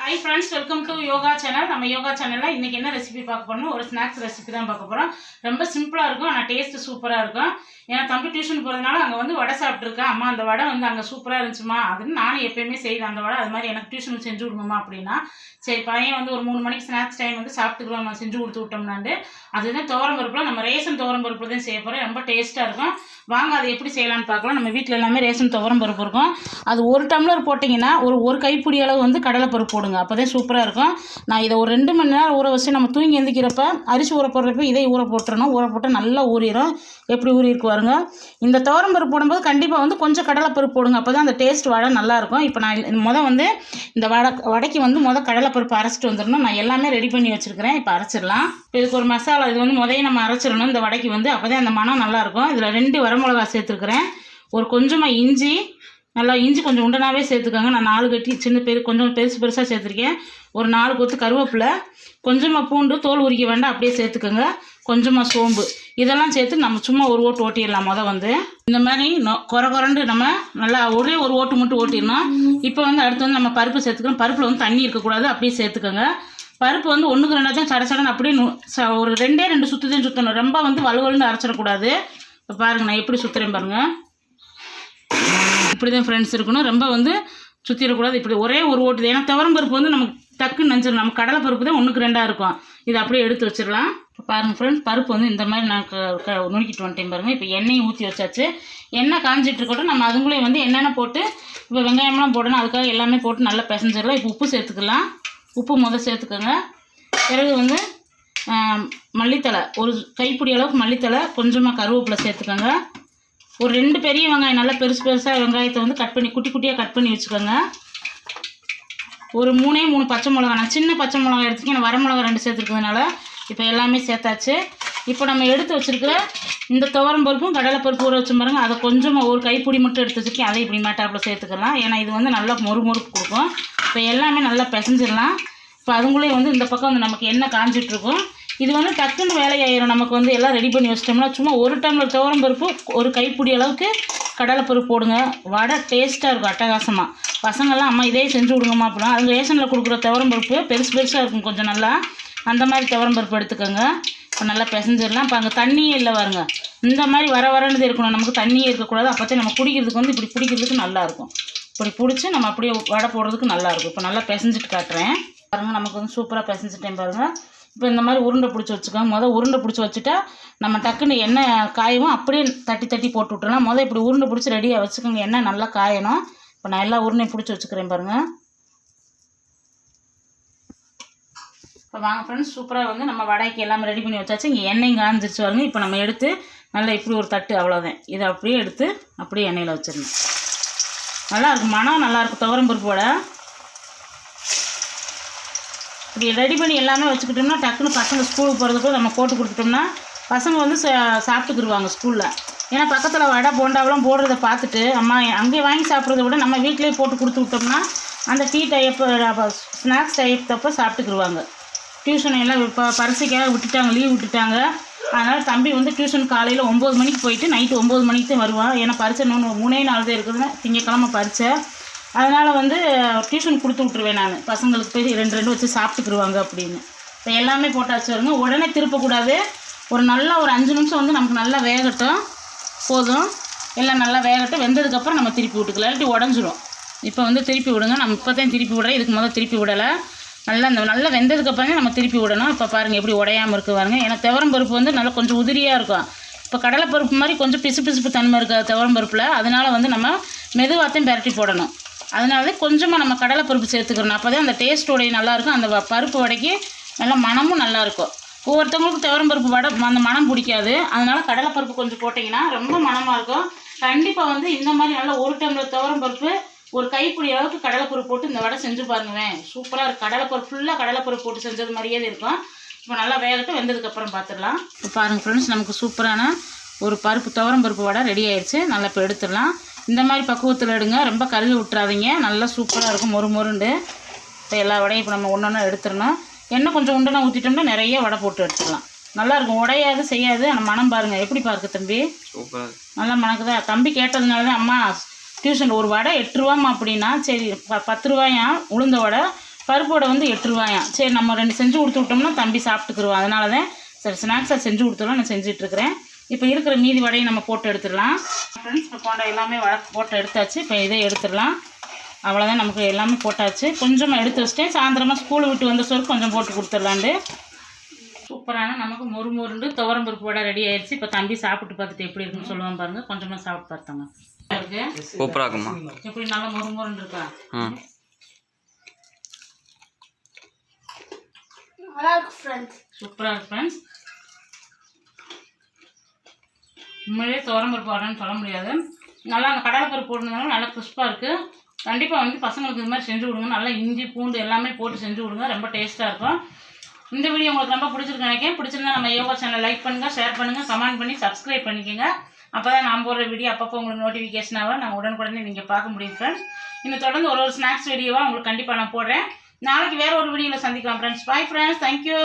Hi friends, welcome to yoga channel. நம்ம யோகா சேனல்ல இன்னைக்கு என்ன ரெசிபி பார்க்க போறோம்? ஒரு ஸ்நாக்ஸ் ரெசிபி தான் பார்க்க போறோம். ரொம்ப சிம்பிளா இருக்கும் ஆனா டேஸ்ட் சூப்பரா இருக்கும். ஏன்னா தம்பி டியூஷன் போறதுனால அங்க வந்து வடை சாப்பிட்டுருக்கேன். அம்மா அந்த வடை வந்து அங்க சூப்பரா இருந்துச்சுமா. அதுன்னு நானும் எப்பயுமே செய்வேன் அந்த வடை. அது மாதிரி எனக்கு டியூஷனுக்கு செஞ்சு விடுங்கம்மா அப்படின்னா சரி பையன் வந்து ஒரு 3 மணிக்கு ஸ்நாக்ஸ் டைம் வந்து சாப்பிட்டுக்குவோம் நம்ம செஞ்சு கொடுத்து விட்டோம்னாண்டு அதுதான் துவரம் பருப்புல நம்ம ரேஷன் துவரம் பருப்பு தான் செய்ய போறோம். ரொம்ப டேஸ்டா இருக்கும். வாங்க அதை எப்படி செய்யலாம்னு பார்க்கலாம். நம்ம வீட்டில் எல்லாமே ரேஷன் துவரம் பருப்பு இருக்கும். அது ஒரு டம்ளர் போட்டிங்கன்னா ஒரு கைப்பிடி அளவு வந்து கடலைப்பருப்பு போடுங்க. அப்போதான் சூப்பராக இருக்கும். நான் இதை ஒரு 2 மணி நேரம் ஊற வச்சு நம்ம தூங்கி எந்திக்கிறப்ப அரிசி ஊற போடுறப்ப இதை ஊற போட்டுறணும். ஊற போட்டு நல்லா ஊறிடும். எப்படி ஊறி இருக்கு பாருங்க. இந்த துவரம் பருப்பு போடும்போது கண்டிப்பாக வந்து கொஞ்சம் கடலைப்பருப்பு போடுங்க. அப்போ தான் அந்த டேஸ்ட் வடை நல்லாயிருக்கும். இப்போ நான் வந்து இந்த வடைக்கு வந்து கடலைப்பருப்பு அரைச்சிட்டு வந்துடணும். நான் எல்லாமே ரெடி பண்ணி வச்சுருக்கிறேன். இப்போ அரைச்சிடலாம். இதுக்கு ஒரு மசாலா இது வந்து முதல்ல நம்ம அரைச்சிடணும். இந்த வடைக்கு வந்து அப்போ தான் அந்த மனம் நல்லாயிருக்கும். இதில் 2 வரமிளகா சேர்த்துருக்குறேன். ஒரு கொஞ்சமாக இஞ்சி, நல்லா இஞ்சி கொஞ்சம் உண்டனாவே சேர்த்துக்கோங்க. நான் 4 கட்டி கொஞ்சம் பெருசாக சேர்த்துருக்கேன். ஒரு 4 கொத்து கருவேப்பிலை, கொஞ்சமாக பூண்டு, தோல் உரிக்க வேண்டாம் அப்படியே சேர்த்துக்கோங்க. கொஞ்சமாக சோம்பு, இதெல்லாம் சேர்த்து நம்ம சும்மா ஒரு ஓட்டு ஓட்டிடலாம். வந்து இந்த மாதிரி குறண்டு நம்ம நல்லா ஒரே ஒரு ஓட்டு மட்டும் ஓட்டிடணும். இப்போ வந்து அடுத்து வந்து நம்ம பருப்பு சேர்த்துக்கணும். பருப்பில் வந்து தண்ணி இருக்கக்கூடாது, அப்படியே சேர்த்துக்கோங்க. பருப்பு வந்து 1க்கு 2 தான் சடச்சடன்னு அப்படியே ஒரு 2 சுற்றுதையும் சுற்றணும். ரொம்ப வந்து வலுவலுன்னு அரைச்சிடக்கூடாது. இப்போ பாருங்கள் நான் எப்படி சுற்றுறேன் பாருங்கள். இப்படி தான் ஃப்ரெண்ட்ஸ் இருக்கணும். ரொம்ப வந்து சுற்றிடக்கூடாது. இப்படி ஒரே ஒரு ஓட்டுது. ஏன்னா துவரம் பருப்பு வந்து நமக்கு டக்குன்னு நஞ்சிடும். நம்ம கடலை பருப்பு தான் 1க்கு 2 இருக்கும். இதை அப்படியே எடுத்து வச்சிடலாம். இப்போ பாருங்கள் ஃப்ரெண்ட்ஸ், பருப்பு வந்து இந்த மாதிரி நான் நுணுக்கிட்டு வந்துட்டேன் பாருங்கள். இப்போ எண்ணெயும் ஊற்றி வச்சாச்சு. எண்ணெய் காஞ்சிட்டு இருக்கட்டும். நம்ம அதுக்குள்ளேயே வந்து என்னென்ன போட்டு இப்போ வெங்காயம்லாம் போடணும். அதுக்காக எல்லாமே போட்டு நல்லா பிசைஞ்சிடலாம். இப்போ உப்பு சேர்த்துக்கலாம். உப்பு சேர்த்துக்கோங்க. பிறகு வந்து மல்லித்தலை, ஒரு கைப்பிடி அளவுக்கு மல்லித்தலை, கொஞ்சமாக கருவேப்பிலை சேர்த்துக்கோங்க. ஒரு 2 பெரிய வெங்காயம், நல்லா பெருசாக வெங்காயத்தை வந்து குட்டி குட்டியாக கட் பண்ணி வச்சுக்கோங்க. ஒரு 3 பச்சை மிளகா, நான் சின்ன பச்சை மிளகா எடுத்துக்கேன். நான் வரமிளகா 2 சேர்த்துருக்கிறதுனால இப்போ எல்லாமே சேர்த்தாச்சு. இப்போ நம்ம எடுத்து வச்சுருக்கிற இந்த துவரம் பருப்பும் கடலைப்பருப்பு ஊற வச்சு பாருங்க. அதை கொஞ்சமாக ஒரு கைப்பிடி மட்டும் எடுத்து வச்சுருக்கேன். அதை இப்படி மேட்டாப்பில் சேர்த்துக்கலாம். ஏன்னா இது வந்து நல்லா மொறுமொறுப்பு கொடுக்கும். இப்போ எல்லாமே நல்லா பிசைஞ்சிடலாம். இப்போ அதுங்களே வந்து இந்த பக்கம் வந்து நமக்கு எண்ணெய் காஞ்சிட்ருக்கும். இது வந்து டக்குன்னு வேலையாயிரும். நமக்கு வந்து எல்லாம் ரெடி பண்ணி வச்சிட்டோம்னா சும்மா ஒரு டம்ளர் துவரம் பருப்பு ஒரு கைப்பிடி அளவுக்கு கடலைப்பருப்பு போடுங்க. வடை டேஸ்ட்டாக இருக்கும் அட்டகாசமாக. பசங்கள்லாம் அம்மா இதே செஞ்சு விடுங்கம்மா அப்படின்னா அது ரேஷனில் கொடுக்குற துவரம் பருப்பு பெருசாக இருக்கும். கொஞ்சம் நல்லா அந்த மாதிரி துவரம் பருப்பு எடுத்துக்கோங்க. இப்போ நல்லா பிசைஞ்சிடலாம். இப்போ அங்கே தண்ணியே இல்லை பாருங்க. இந்த மாதிரி வரணுது இருக்கணும். நமக்கு தண்ணியே இருக்கக்கூடாது. அப்போ தான் நம்ம குடிக்கிறதுக்கு வந்து இப்படி பிடிக்கிறதுக்கு நல்லாயிருக்கும். இப்படி பிடிச்சி நம்ம அப்படியே வடை போடுறதுக்கு நல்லாயிருக்கும். இப்போ நல்லா பிசைஞ்சிட்டு காட்டுறேன் பாருங்கள். நமக்கு வந்து சூப்பராக பிசைஞ்சிட்டேன் பாருங்கள். இப்போ இந்த மாதிரி உருண்டை பிடிச்சி வச்சுக்கோங்க. உருண்டை பிடிச்சி வச்சுட்டா நம்ம டக்குன்னு எண்ணெய் காயவும் அப்படியே தட்டி போட்டு விட்டுறலாம். இப்படி உருண்டை பிடிச்சி ரெடியாக வச்சுக்கோங்க. எண்ணெய் நல்லா காயணும். இப்போ நான் எல்லா உருண்டையும் பிடிச்சி வச்சுக்கிறேன் பாருங்கள். இப்போ வாங்க ஃப்ரெண்ட்ஸ், சூப்பராக வந்து நம்ம வடைக்கு எல்லாமே ரெடி பண்ணி வச்சாச்சு. இங்கே எண்ணெயும் காஞ்சிருச்சு பாருங்க. இப்போ நம்ம எடுத்து நல்லா இப்படி ஒரு தட்டு, அவ்வளோதான். இதை அப்படியே எடுத்து அப்படியே எண்ணெயில் வச்சிடணும். நல்லாயிருக்கும், மனம் நல்லாயிருக்கும் துவரம் பருப்பு வடை. இப்படி ரெடி பண்ணி எல்லாமே வச்சுக்கிட்டோம்னா டக்குன்னு பசங்க ஸ்கூலுக்கு போகிறதுக்கு நம்ம போட்டு கொடுத்துட்டோம்னா பசங்க வந்து சாப்பிட்டுக்குருவாங்க ஸ்கூலில். ஏன்னா பக்கத்தில் வடை போண்டாவெல்லாம் போடுறத பார்த்துட்டு அம்மா அங்கேயே வாங்கி சாப்பிட்றத விட நம்ம வீட்டிலே போட்டு கொடுத்து விட்டோம்னா அந்த டீ டைப்பு ஸ்நாக்ஸ் டைப்பப்போ சாப்பிட்டுக்குருவாங்க. டியூஷன் எல்லாம் இப்போ பரிசைக்காக விட்டுட்டாங்க, லீவ் விட்டுட்டாங்க. அதனால் தம்பி வந்து டியூஷன் காலையில் 9 மணிக்கு போயிட்டு நைட்டு 9 மணிக்கு தான் வருவான். ஏன்னா பரிசை 3 நாள் தான் இருக்குதுன்னு திங்கக்கிழமை பரிசை. அதனால் வந்து டியூஷன் கொடுத்து விட்ருவேன் நான். பசங்களுக்கு போய் 2 வச்சு சாப்பிட்டுக்குருவாங்க அப்படின்னு. இப்போ எல்லாமே போட்டாச்சு வருங்க. உடனே திருப்பக்கூடாது. ஒரு 5 நிமிஷம் வந்து நமக்கு நல்லா வேகட்டும் போதும். எல்லாம் நல்லா வேகட்டும். வெந்ததுக்கப்புறம் நம்ம திருப்பி விட்டுக்கலாம், இல்லாட்டி உடஞ்சிரும். இப்போ வந்து திருப்பி விடுங்க. நம்ம இப்போ தான் திருப்பி விடுறேன். இதுக்கு திருப்பி விடலை. நல்லா வெந்ததுக்கப்புறம் நம்ம திருப்பி விடணும். இப்போ பாருங்கள் எப்படி உடையாமல் இருக்குது பாருங்க. ஏன்னா துவரம் பருப்பு வந்து நல்லா கொஞ்சம் உதிரியாக இருக்கும். இப்போ கடலைப்பருப்பு மாதிரி கொஞ்சம் பிசு தன்மை இருக்காது துவரம் பருப்பில். அதனால் வந்து நம்ம மெதுவாத்தையும் பெரட்டி போடணும். அதனால கொஞ்சமாக நம்ம கடலைப்பருப்பு சேர்த்துக்கிறோம். அப்போ தான் அந்த டேஸ்ட்டோடைய நல்லாயிருக்கும். அந்த பருப்பு வடைக்கு நல்லா மனமும் நல்லாயிருக்கும். ஒவ்வொருத்தவங்களுக்கு துவரம் பருப்பு வடை அந்த மனம் பிடிக்காது. அதனால் கடலைப்பருப்பு கொஞ்சம் போட்டிங்கன்னா ரொம்ப மனமாக இருக்கும். கண்டிப்பாக வந்து இந்த மாதிரி நல்லா 1 டம்ளர் துவரம் பருப்பு ஒரு கைப்பிடி அளவுக்கு கடலைப்பருப்பு போட்டு இந்த வடை செஞ்சு பாருங்களேன். சூப்பராக இருக்கும். கடலைப்பருப்பு ஃபுல்லாக கடலைப்பருப்பு போட்டு செஞ்சது மாதிரியே இருக்கும். இப்போ நல்லா வேகட்டும். வெந்ததுக்கப்புறம் பார்த்துடலாம். இப்போ பாருங்கள் ஃப்ரெண்ட்ஸ், நமக்கு சூப்பரான ஒரு துவரம் பருப்பு வடை ரெடி ஆயிடுச்சு. நல்லா இப்போ எடுத்துடலாம். இந்த மாதிரி பக்குவத்தில் எடுங்க. ரொம்ப கருகி விட்டுறாதீங்க. நல்லா சூப்பராக இருக்கும், மொறுண்டு. இப்போ எல்லா வடையும் இப்போ நம்ம ஒன்றா எடுத்துடணும். எண்ணெய் கொஞ்சம் உண்டனா ஊற்றிட்டோம்னா நிறைய வடை போட்டு எடுத்துக்கலாம். நல்லாயிருக்கும், உடையாது செய்யாது. ஆனால் மனம் பாருங்கள் எப்படி பாருக்கு தம்பி. சூப்பராக நல்லா மணக்குதா. தம்பி கேட்டதுனால தான் அம்மா டியூஷன் ஒரு வடை 8 ரூபாம்மா அப்படின்னா சரி 10 ரூபாயா உளுந்த வடை பருப்போட வந்து 8 ரூபாயாம். சரி நம்ம 2 செஞ்சு கொடுத்து விட்டோம்னா தம்பி சாப்பிட்டுக்குருவான். அதனால தான் சரி ஸ்நாக்ஸாக செஞ்சு கொடுத்துடலாம் நான் செஞ்சிட்ருக்கிறேன். இப்போ இருக்கிற மீதி வடையை நம்ம போட்டு எடுத்துடலாம் ஃப்ரெண்ட்ஸ். இப்போ போண்டா எல்லாமே போட்டு எடுத்தாச்சு. இப்போ இதை எடுத்துடலாம். அவ்வளோதான், நமக்கு எல்லாமே போட்டாச்சு. கொஞ்சமாக எடுத்து வச்சிட்டேன். சாயந்தரமாக ஸ்கூல் விட்டு வந்த சோறு கொஞ்சம் போட்டு கொடுத்துடலாண்டு. சூப்பரான நமக்கு மொறுமொருண்டு துவரம்பருப்பு வடை ரெடி ஆயிடுச்சு. இப்போ தம்பி சாப்பிட்டு பார்த்துட்டு எப்படி இருக்குன்னு சொல்லுவான் பாருங்க. கொஞ்சமாக சாப்பிட்டு பார்த்தாங்க இருக்கு. சூப்பராக இருக்குமா? எப்படி நல்லா மொறுமொருண்டு இருக்கா? சூப்பராக இருக்கு ஃப்ரெண்ட்ஸ். உண்மையிலே துவரம்பருப்பு வடைன்னு சொல்ல முடியாது. நல்லா அந்த கடலைப்பருப்பு போட்டுருந்தாலும் நல்லா கிறிஸ்பாக இருக்குது. கண்டிப்பாக வந்து பசங்களுக்கு இது மாதிரி செஞ்சு கொடுங்க. நல்லா இஞ்சி பூண்டு எல்லாமே போட்டு செஞ்சு கொடுங்க. ரொம்ப டேஸ்ட்டாக இருக்கும். இந்த வீடியோ உங்களுக்கு ரொம்ப பிடிச்சிருக்கு நினைக்கிறேன். பிடிச்சிருந்தா நம்ம யோகா சேனலை லைக் பண்ணுங்கள், ஷேர் பண்ணுங்கள், கமெண்ட் பண்ணி சப்ஸ்கிரைப் பண்ணிக்கோங்க. அப்போ தான் நான் போடுற வீடியோ அப்பப்போ உங்களுக்கு நோட்டிஃபிகேஷனாக நான் உடனுக்குடனே நீங்கள் பார்க்க முடியும் ஃப்ரெண்ட்ஸ். இன்னும் தொடர்ந்து ஒரு ஸ்நாக்ஸ் வீடியோவாக உங்களுக்கு கண்டிப்பாக நான் போடுறேன். நாளைக்கு வேறு ஒரு வீடியோவில் சந்திக்கலாம் ஃப்ரெண்ட்ஸ். Bye friends, thank you.